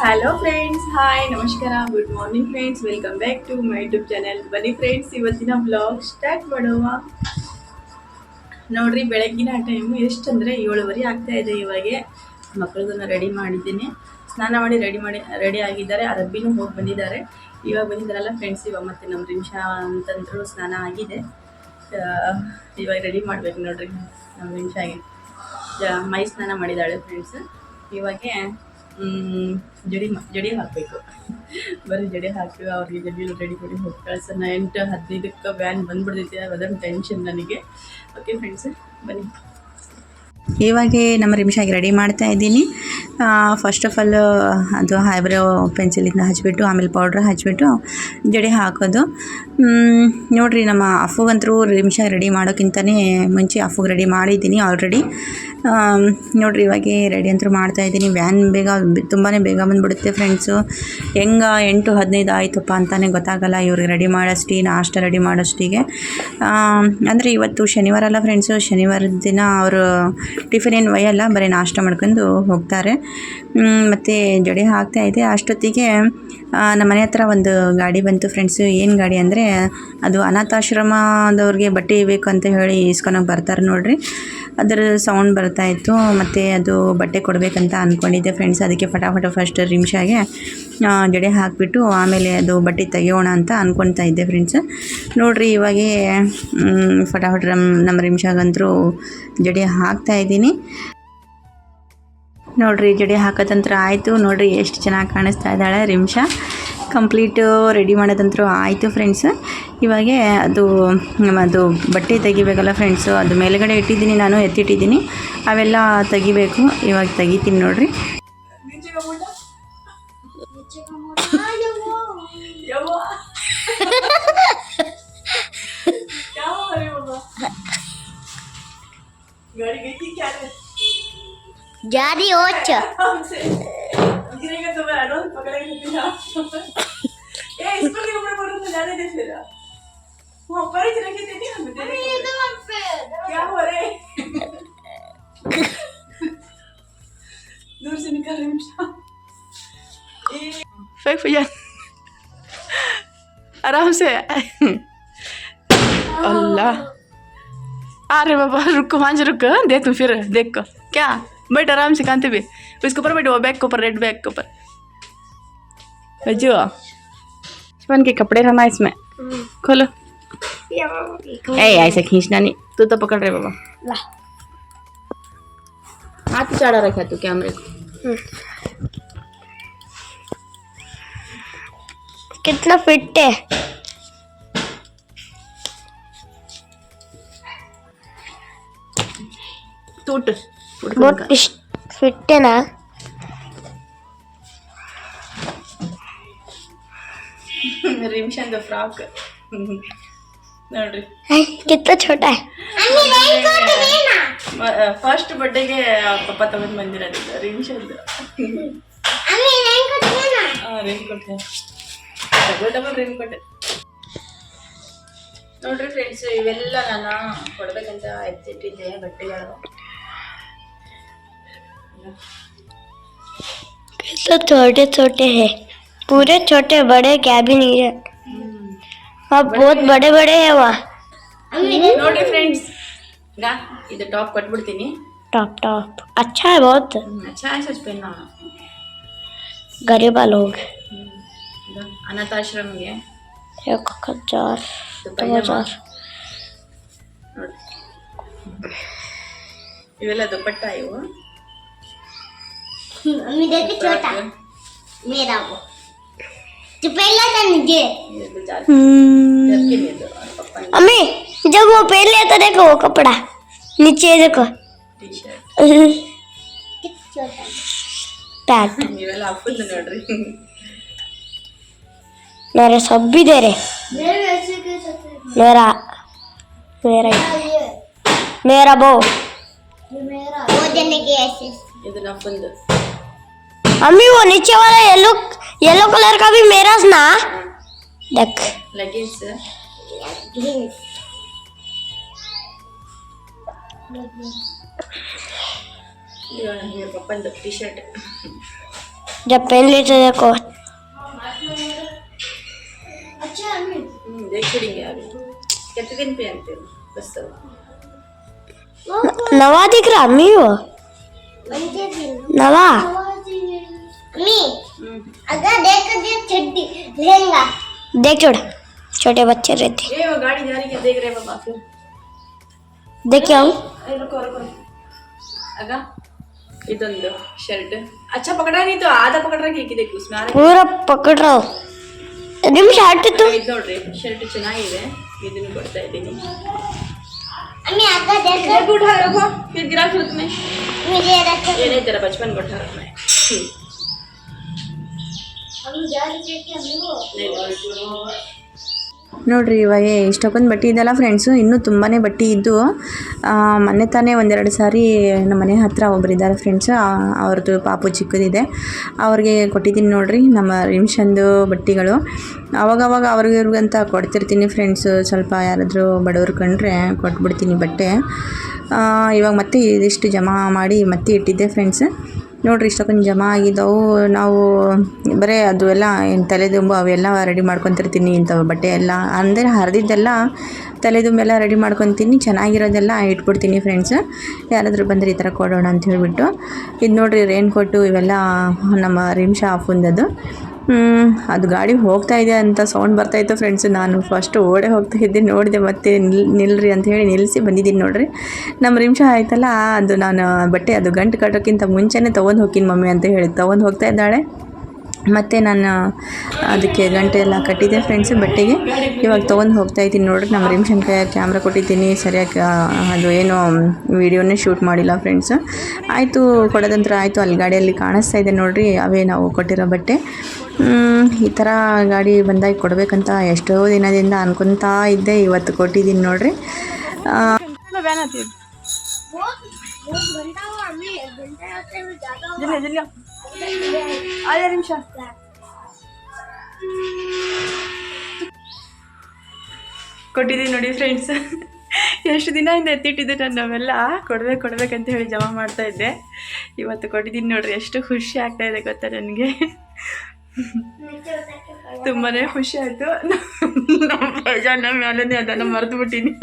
Hello friends, hi, ನಮಸ್ಕಾರ, good morning friends. Welcome back to my YouTube channel. ಬನ್ನಿ friends, ಇವತ್ತಿನ blog start ಮಾಡುವ. ನೋಡ್ರಿ, ಬೆಳಗ್ಗಿನ ಟೈಮು ಎಷ್ಟಂದರೆ 7:30 ಆಗ್ತಾ ಇದೆ. ಇವಾಗ ಮಕ್ಕಳದನ್ನು ರೆಡಿ ಮಾಡಿದ್ದೀನಿ. ಸ್ನಾನ ಮಾಡಿ ರೆಡಿ ಆಗಿದ್ದಾರೆ. ಅರಬ್ಬಿನೂ ಹೋಗಿ ಬಂದಿದ್ದಾರೆ. ಇವಾಗ ಬಂದಿದ್ದಾರಲ್ಲ ಫ್ರೆಂಡ್ಸ್. ಇವಾಗ ಮತ್ತೆ ನಮ್ಮ ನಿಮಿಷ ಅಂತಂದ್ರು ಸ್ನಾನ ಆಗಿದೆ. ಇವಾಗ ರೆಡಿ ಮಾಡ್ಬೇಕು ನೋಡ್ರಿ. ನಮ್ಮ ನಿಮಿಷಾಗೆ ಮೈ ಸ್ನಾನ ಮಾಡಿದ್ದಾಳೆ ಫ್ರೆಂಡ್ಸ್. ಇವಾಗ ಜಡಿ ಹಾಕಬೇಕು. ಬರೀ ಜಡಿ ಹಾಕಿ ಅವ್ರಿಗೆ ಜಡಿ ರೆಡಿ ಮಾಡಿ ಹೋಗಿ ಕಳ್ಸೋಣ. 8:15 ವ್ಯಾನ್ ಬಂದ್ಬಿಡ್ತೈತೆ. ಅದೊಂದು ಟೆನ್ಷನ್ ನನಗೆ. ಓಕೆ ಫ್ರೆಂಡ್ಸ್, ಬನ್ನಿ. ಇವಾಗ ನಮ್ಮ ರಿಮಿಷಾಗಿ ರೆಡಿ ಮಾಡ್ತಾ ಇದ್ದೀನಿ. ಫಸ್ಟ್ ಆಫ್ ಆಲ್ ಅದು ಐಬ್ರೋ ಪೆನ್ಸಿಲಿಂದ ಹಚ್ಬಿಟ್ಟು ಆಮೇಲೆ ಪೌಡ್ರ್ ಹಚ್ಬಿಟ್ಟು ಜಡೆ ಹಾಕೋದು. ನೋಡಿರಿ, ನಮ್ಮ ಅಫುಗಂತರೂ ರಿಮಿಷಾಗಿ ರೆಡಿ ಮಾಡೋಕ್ಕಿಂತಲೇ ಮುಂಚೆ ಅಫುಗೆ ರೆಡಿ ಮಾಡಿದ್ದೀನಿ ಆಲ್ರೆಡಿ. ನೋಡಿರಿ, ಇವಾಗ ರೆಡಿ ಅಂತೂ ಮಾಡ್ತಾಯಿದ್ದೀನಿ. ವ್ಯಾನ್ ತುಂಬಾ ಬೇಗ ಬಂದುಬಿಡುತ್ತೆ ಫ್ರೆಂಡ್ಸು. ಹೆಂಗೆ 8:15 ಆಯಿತಪ್ಪ ಅಂತಲೇ ಗೊತ್ತಾಗಲ್ಲ ಇವ್ರಿಗೆ ರೆಡಿ ಮಾಡೋಷ್ಟಿಗೆ, ನಾಷ್ಟ ರೆಡಿ ಮಾಡೋಷ್ಟಿಗೆ. ಅಂದರೆ ಇವತ್ತು ಶನಿವಾರ ಅಲ್ಲ ಫ್ರೆಂಡ್ಸು. ಶನಿವಾರದ ದಿನ ಅವರು ಟಿಫಿನ್ ಏನು ಒಯ್ಯಲ್ಲ, ಬರೀ ನಾಷ್ಟ ಮಾಡ್ಕೊಂಡು ಹೋಗ್ತಾರೆ. ಮತ್ತು ಜಡೆ ಹಾಕ್ತಾಯಿದೆ. ಅಷ್ಟೊತ್ತಿಗೆ ನಮ್ಮ ಮನೆ ಹತ್ರ ಒಂದು ಗಾಡಿ ಬಂತು ಫ್ರೆಂಡ್ಸು. ಏನು ಗಾಡಿ ಅಂದರೆ ಅದು ಅನಾಥಾಶ್ರಮದವ್ರಿಗೆ ಬಟ್ಟೆ ಬೇಕು ಅಂತ ಹೇಳಿ ಇಸ್ಕೊಳಕ್ಕೆ ಬರ್ತಾರೆ ನೋಡಿರಿ. ಅದರ ಸೌಂಡ್ ಬರ್ತಾಯಿತ್ತು. ಮತ್ತು ಅದು ಬಟ್ಟೆ ಕೊಡಬೇಕಂತ ಅಂದ್ಕೊಂಡಿದ್ದೆ ಫ್ರೆಂಡ್ಸ್. ಅದಕ್ಕೆ ಫಟಾಫಟ ಫಸ್ಟ್ ರಿಮಿಷಾಗೆ ಜಡೆ ಹಾಕಿಬಿಟ್ಟು ಆಮೇಲೆ ಅದು ಬಟ್ಟೆ ತೆಗಿಯೋಣ ಅಂತ ಅಂದ್ಕೊಳ್ತಾ ಇದ್ದೆ ಫ್ರೆಂಡ್ಸ್. ನೋಡಿರಿ, ಇವಾಗೇ ಫಟಾಫಟ ನಮ್ಮ ರಿಮಿಷಾಗಂತರೂ ಜಡೆ ಹಾಕ್ತಾಯಿದ್ದೀನಿ. ನೋಡಿರಿ, ಜಡೆ ಹಾಕೋದಂತ್ರ ಆಯಿತು. ನೋಡಿರಿ ಎಷ್ಟು ಚೆನ್ನಾಗಿ ಕಾಣಿಸ್ತಾ ಇದ್ದಾಳೆ ರಿಮಿಷಾ. ಕಂಪ್ಲೀಟು ರೆಡಿ ಮಾಡೋದಂತರೂ ಆಯಿತು ಫ್ರೆಂಡ್ಸ್. ಇವಾಗ ಅದು ಬಟ್ಟೆ ತೆಗಿಬೇಕಲ್ಲ ಫ್ರೆಂಡ್ಸು. ಅದು ಮೇಲ್ಗಡೆ ಇಟ್ಟಿದ್ದೀನಿ, ನಾನು ಎತ್ತಿಟ್ಟಿದ್ದೀನಿ. ಅವೆಲ್ಲ ತೆಗಿಬೇಕು. ಇವಾಗ ತೆಗಿತೀನಿ ನೋಡಿರಿ. गाड़ी ओच गिरेगा तो मैं एडवांस पकड़ेंगे बिना। ए इसको नहीं ऊपर बोलो तो जाने दे फिर। वो ऊपर ही रख के देती हम तेरे को। क्या हो रहा है? दूर से निकल रिमिशा। फेंक भैया आराम से। अल्लाह, अरे बाबा रुको, वहाँ से रुको, दे तू फिर देखो क्या। बैठ आराम से, कांते भी उसके ऊपर बैठो, बैग के ऊपर, रेड बैग के ऊपर। बजो बन के कपड़े रहना इसमें। खोलो। ए ऐसे खींचना नहीं, तू तो पकड़ रहे बाबा। हाथ चढ़ा रखा तू कैमरे को। कितना फिट है। टूट बहुत फिट है ना। रिमिशा फ्राक ನೋಡ್ರಿ कितना छोटा है। ಫಸ್ಟ್ ಬರ್ಡೇಗೆ ಪಪ್ಪ ತಗೊಂಡು ಬಂದಿರೋದು ರಿಮಿಶಾದ್ದು. ರೇನ್ ಕೊಟ್ಟೆ, ಡಬಲ್ ರೇನ್ ಕೊಟ್ಟೆ. ನೋಡ್ರಿ ಫ್ರೆಂಡ್ಸ್, ಇವೆಲ್ಲ ನಾನು ಕೊಡ್ಬೇಕಂತ ಎತ್ತಿಟ್ಟಿದ್ದೆ ಬಟ್ಟೆಗಳು. तो छोटे छोटे हैं, पूरे छोटे बड़े क्या भी नहीं है। अब बहुत बड़े बड़े हैं वहाँ। ನೋಡ್ರಿ ಫ್ರೆಂಡ್ಸ್, ಇದು ಟಾಪ್ ಕಟ್ಬಿಡ್ತೀನಿ. टॉप टॉप अच्छा है बहुत। अच्छा है सच पहनना। गरीबा लोग ಅನಾಥಾಶ್ರಮಕ್ಕೆ 1000 2000 ನೋಡಿ, ಇವೆಲ್ಲ ದುಪ್ಪಟ್ಟ ಇವು. मम्मी देखी छोटा मेरा वो तो पहला था मुझे। मम्मी जब वो पहन लिया तो देखो वो कपड़ा नीचे देखो, टी शर्ट पैंट। ಇವೆಲ್ಲ ಹಾಕೊಂಡು ನೋಡ್ರಿ. मेरे सब भी दे रहे। मेरा मेरा मेरा वो देने के ऐसे। ಇದನ್ನ ಹಾಕೊಂಡು मम्मी वो नीचे वाला येलो कलर का भी मेरा ना देख। ಲಗೇಜ್ पप्पन टी शर्ट जब पहन लेते देखो देख छोड़ेंगे अभी कितने दिन पहनते हो बस सब नवा दिख रहा अम्मी वो नवा अगर देख चड्डी लहंगा देख छोड़ छोटे बच्चे रहते ये वो गाड़ी जा रही है देख रहे पापा फिर देख क्या हूँ रुको रुको अगा ಇದೊಂದು ಶರ್ಟ್ अच्छा पकड़ा नहीं तो आधा पकड़ रहा है देखो उसमें आ रहा पूरा पकड़ रहा हूँ निम शर्ट तू है ಇದು ನೋಡ್ರಿ ಶರ್ಟ್ ಚೆನ್ನಾಗಿದೆ ಇದನ್ನು ಕೊಡ್ತಾ ಇದ್ದೀನಿ अम्मी अगर देख ये भी उठा रखो फिर गिरा फिर तुम्हें मुझे रख ये नहीं तेरा बचपन को उठा रखना है अम्मी जा रही है कि अम्मी वो नहीं ನೋಡಿರಿ ಇವಾಗ ಇಷ್ಟಕ್ಕೊಂದು ಬಟ್ಟೆ ಇದೆಲ್ಲ ಫ್ರೆಂಡ್ಸು ಇನ್ನೂ ತುಂಬಾ ಬಟ್ಟೆ ಇದ್ದು ಮೊನ್ನೆ ತಾನೇ ಒಂದೆರಡು ಸಾರಿ ನಮ್ಮ ಮನೆ ಹತ್ತಿರ ಒಬ್ರು ಇದ್ದಾರೆ ಫ್ರೆಂಡ್ಸು ಅವ್ರದ್ದು ಪಾಪು ಚಿಕ್ಕದಿದೆ ಅವ್ರಿಗೆ ಕೊಟ್ಟಿದ್ದೀನಿ ನೋಡಿರಿ ನಮ್ಮ ರಿಮ್ಷಂದು ಬಟ್ಟೆಗಳು ಅವಾಗವಾಗ ಅವ್ರಿಗಂತ ಕೊಡ್ತಿರ್ತೀನಿ ಫ್ರೆಂಡ್ಸು ಸ್ವಲ್ಪ ಯಾರಾದರೂ ಬಡವ್ರು ಕಂಡ್ರೆ ಕೊಟ್ಬಿಡ್ತೀನಿ ಬಟ್ಟೆ ಇವಾಗ ಮತ್ತೆ ಇದಿಷ್ಟು ಜಮಾ ಮಾಡಿ ಮತ್ತೆ ಇಟ್ಟಿದ್ದೆ ಫ್ರೆಂಡ್ಸ್ ನೋಡಿರಿ ಇಷ್ಟಕ್ಕೊಂದು ಜಮಾ ಆಗಿದ್ದವು ನಾವು ಬರೀ ಅದು ಎಲ್ಲ ಏನು ತಲೆದುಂಬು ಅವೆಲ್ಲ ರೆಡಿ ಮಾಡ್ಕೊತಿರ್ತೀನಿ ಇಂಥವು ಬಟ್ಟೆ ಎಲ್ಲ ಅಂದರೆ ಹರಿದಿದ್ದೆಲ್ಲ ತಲೆದುಂಬೆಲ್ಲ ರೆಡಿ ಮಾಡ್ಕೊತೀನಿ ಚೆನ್ನಾಗಿರೋದೆಲ್ಲ ಇಟ್ಬಿಡ್ತೀನಿ ಫ್ರೆಂಡ್ಸ್ ಯಾರಾದರೂ ಬಂದರೆ ಈ ಥರ ಕೊಡೋಣ ಅಂತ ಹೇಳಿಬಿಟ್ಟು ಇದು ನೋಡಿರಿ ರೇನ್ ಕೋಟು ಇವೆಲ್ಲ ನಮ್ಮ ರಿಮ್ಷಾ ಆಫುಂದದು ಅದು ಗಾಡಿ ಹೋಗ್ತಾ ಇದೆ ಅಂತ ಸೌಂಡ್ ಬರ್ತಾಯಿತ್ತು ಫ್ರೆಂಡ್ಸು ನಾನು ಫಸ್ಟು ಓಡೇ ಹೋಗ್ತಾ ಇದ್ದೆ ನೋಡಿದೆ ಮತ್ತೆ ನಿಲ್ರಿ ಅಂತ ಹೇಳಿ ನಿಲ್ಲಿಸಿ ಬಂದಿದ್ದೀನಿ ನೋಡಿರಿ ನಮ್ಮ ರಿಮ್ಷಾ ಆಯ್ತಲ್ಲ ಅದು ನಾನು ಬಟ್ಟೆ ಅದು ಗಂಟು ಕಟ್ಟೋಕ್ಕಿಂತ ಮುಂಚೆನೇ ತೊಗೊಂಡು ಹೋಗ್ತೀನಿ ಮಮ್ಮಿ ಅಂತ ಹೇಳಿ ತೊಗೊಂಡು ಹೋಗ್ತಾ ಇದ್ದಾಳೆ ಮತ್ತು ನಾನು ಅದಕ್ಕೆ ಗಂಟೆ ಎಲ್ಲ ಕಟ್ಟಿದ್ದೆ ಫ್ರೆಂಡ್ಸು ಬಟ್ಟೆಗೆ ಇವಾಗ ತೊಗೊಂಡು ಹೋಗ್ತಾಯಿದ್ದೀನಿ ನೋಡಿರಿ ನಮ್ಮ ರಿಮ್ಷನ್ ಕೈಯಾಗ ಕ್ಯಾಮ್ರಾ ಕೊಟ್ಟಿದ್ದೀನಿ ಸರಿಯಾಗಿ ಅದು ಏನು ವೀಡಿಯೋನೇ ಶೂಟ್ ಮಾಡಿಲ್ಲ ಫ್ರೆಂಡ್ಸು ಆಯಿತು ಕೊಡೋದಂತ್ರ ಆಯಿತು ಅಲ್ಲಿ ಗಾಡಿಯಲ್ಲಿ ಕಾಣಿಸ್ತಾ ಇದೆ ನೋಡಿರಿ ಅವೇ ನಾವು ಕೊಟ್ಟಿರೋ ಬಟ್ಟೆ ಈ ಥರ ಗಾಡಿ ಬಂದಾಗ ಕೊಡಬೇಕಂತ ಎಷ್ಟೋ ದಿನದಿಂದ ಅನ್ಕೊತಾ ಇದ್ದೆ ಇವತ್ತು ಕೊಟ್ಟಿದ್ದೀನಿ ನೋಡಿರಿ घंटा हुआ अम्मी घंटा होते हुए ज्यादा जल्दी जल्दी आजा ರಿಮ್ಷಾ ಕೊಟ್ಟಿದ್ದೀನಿ ನೋಡಿ ಫ್ರೆಂಡ್ಸ್ ಎಷ್ಟು ದಿನದಿಂದ ಎತ್ತಿಟ್ಟಿದ್ದೆ ನಾನು ನಾವೆಲ್ಲ ಕೊಡ್ಬೇಕಂತ ಹೇಳಿ ಜಮಾ ಮಾಡ್ತಾ ಇದ್ದೆ ಇವತ್ತು ಕೊಟ್ಟಿದ್ದೀನಿ ನೋಡ್ರಿ ಎಷ್ಟು ಖುಷಿ ಆಗ್ತಾ ಇದೆ ಗೊತ್ತಾ ನನಗೆ ತುಂಬಾ ಖುಷಿ ಆಯಿತು ನಮ್ಮ ಬೇಜಾನ ಮೇಲೇ ಅದನ್ನು ಮರೆತು ಬಿಟ್ಟಿನಿ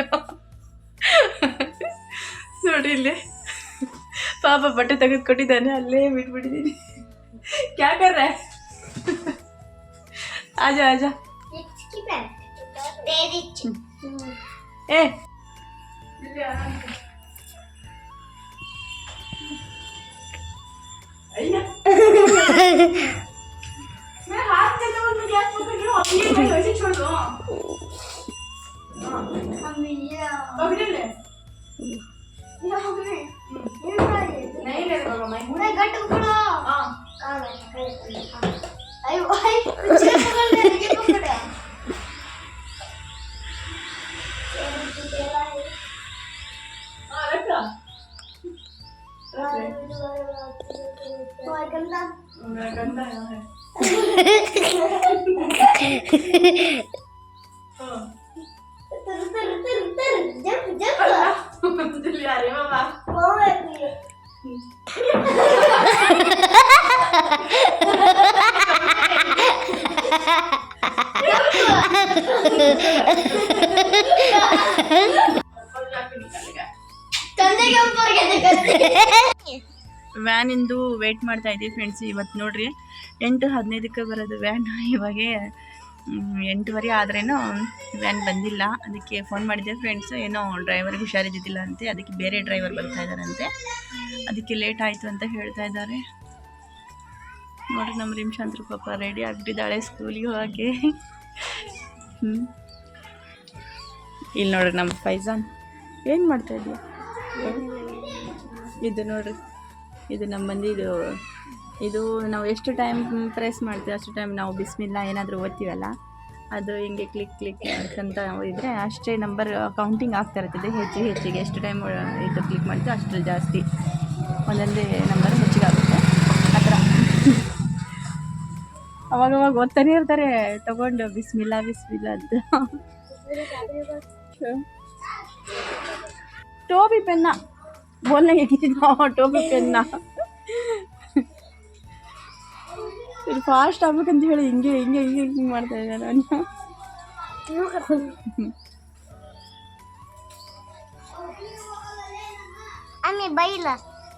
ನೋಡಿ ಇಲ್ಲೇ ಪಾಪ ಬಟ್ಟೆ ತೆಗೆದು ಕೊಟ್ಟಿದ್ದಾನೆ ಅಲ್ಲೇ ಬಿಟ್ಬಿಟ್ಟಿದ್ದೀನಿ क्या कर रहा है आजा आजा इसकी पैंट तेरी ए मैं हाथ देता हूँ मुझे हाथ पकड़ लो अपनी वैसे छोड़ दो अम्मी ये पकड़ ले अम्मी नहीं ले बाबा मैं गट पकड़ो हाँ अयो भाई मुझे पकड़ ले ये पकड़ा हाँ रखा गंदा गंदा है जब जल्दी आ रही बाबा ವ್ಯಾನಿಂದು ವೇಟ್ ಮಾಡ್ತಾ ಇದ್ದೀವಿ ಫ್ರೆಂಡ್ಸ್ ಇವತ್ತು ನೋಡ್ರಿ 8:15ಕ್ಕೆ ಬರೋದು ವ್ಯಾನ್ ಇವಾಗ 8:15 ಆದ್ರೇನು ವ್ಯಾನ್ ಬಂದಿಲ್ಲ ಅದಕ್ಕೆ ಫೋನ್ ಮಾಡಿದ್ದೆ ಫ್ರೆಂಡ್ಸು ಏನೋ ಡ್ರೈವರ್ಗೆ ಹುಷಾರಿದ್ದಿಲ್ಲ ಅಂತೆ ಅದಕ್ಕೆ ಬೇರೆ ಡ್ರೈವರ್ ಬರ್ತಾ ಇದ್ದಾರಂತೆ ಅದಕ್ಕೆ ಲೇಟ್ ಆಯಿತು ಅಂತ ಹೇಳ್ತಾ ಇದ್ದಾರೆ ನೋಡ್ರಿ ನಮ್ಮ ರಿಮ್ಷಾಂತ್ರ ಪಾಪ ರೆಡಿ ಆಗಿಬಿಟ್ಟಿದ್ದಾಳೆ ಸ್ಕೂಲಿಗೆ ಹೋಗಿ ಇಲ್ಲಿ ನೋಡ್ರಿ ನಮ್ಮ ಫೈಜಾನ್ ಏನು ಮಾಡ್ತಾ ಇದೆಯಾ ಇದು ನೋಡ್ರಿ ಇದು ನಮ್ಮ ಬಂದಿದ್ದು ಇದು ನಾವು ಎಷ್ಟು ಟೈಮ್ ಪ್ರೆಸ್ ಮಾಡ್ತೀವಿ ಅಷ್ಟು ಟೈಮ್ ನಾವು ಬಿಸ್ಮಿಲ್ಲ ಏನಾದರೂ ಓದ್ತೀವಲ್ಲ ಅದು ಹಿಂಗೆ ಕ್ಲಿಕ್ ಮಾಡ್ಕೊಂತ ಇದ್ದರೆ ಅಷ್ಟೇ ನಂಬರ್ ಕೌಂಟಿಂಗ್ ಆಗ್ತಾ ಇರ್ತದೆ ಹೆಚ್ಚಿಗೆ ಎಷ್ಟು ಟೈಮ್ ಇದು ಕ್ಲಿಕ್ ಮಾಡ್ತೀವಿ ಅಷ್ಟು ಜಾಸ್ತಿ ಒಂದೊಂದೇ ನಂಬರ್ ಹೆಚ್ಚಿಗೆ ಆಗುತ್ತೆ ಆ ಥರ ಅವಾಗವಾಗ ಓದ್ತಾನೆ ಇರ್ತಾರೆ ತಗೊಂಡು ಬಿಸ್ಮಿಲ್ಲ ಅಂತ टोपी पहनना बोलने की टोपी पहनना ಇದು ಫಾಸ್ಟ್ ಆಗ್ಬೇಕಂತ ಹೇಳಿ ಹಿಂಗೆ ಹಿಂಗೆ ಹಿಂಗೆ ಹಿಂಗೆ ಮಾಡ್ತಾ ಇದ್ದಾರೆ ನಾನು. ಅಮ್ಮಿ ಬೈಲ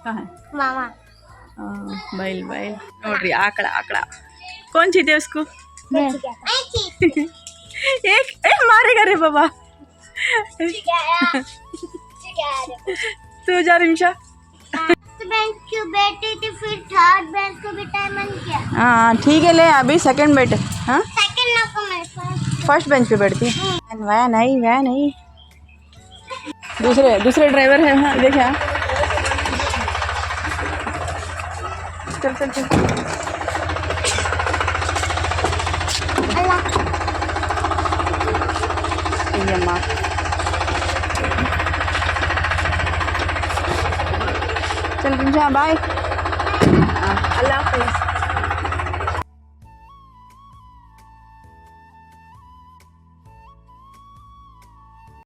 ಹಾಂ ಮಾಮ बैल बैल नोड्री आकड़ा आकड़ा कौन सी थे उसको एक मारेगा रे बाबा तू जा रिमशा बेंच क्यों बैठी थी फिर थर्ड बेंच को बिठाया मन किया हाँ ठीक है ले अभी सेकंड बैठ हाँ सेकंड ना को मैं फर्स्ट बेंच पे बैठती वह नहीं दूसरे ड्राइवर है हाँ देखा चल चल चल अम्मा चल रिमशा बाय अल्लाह हाफिज़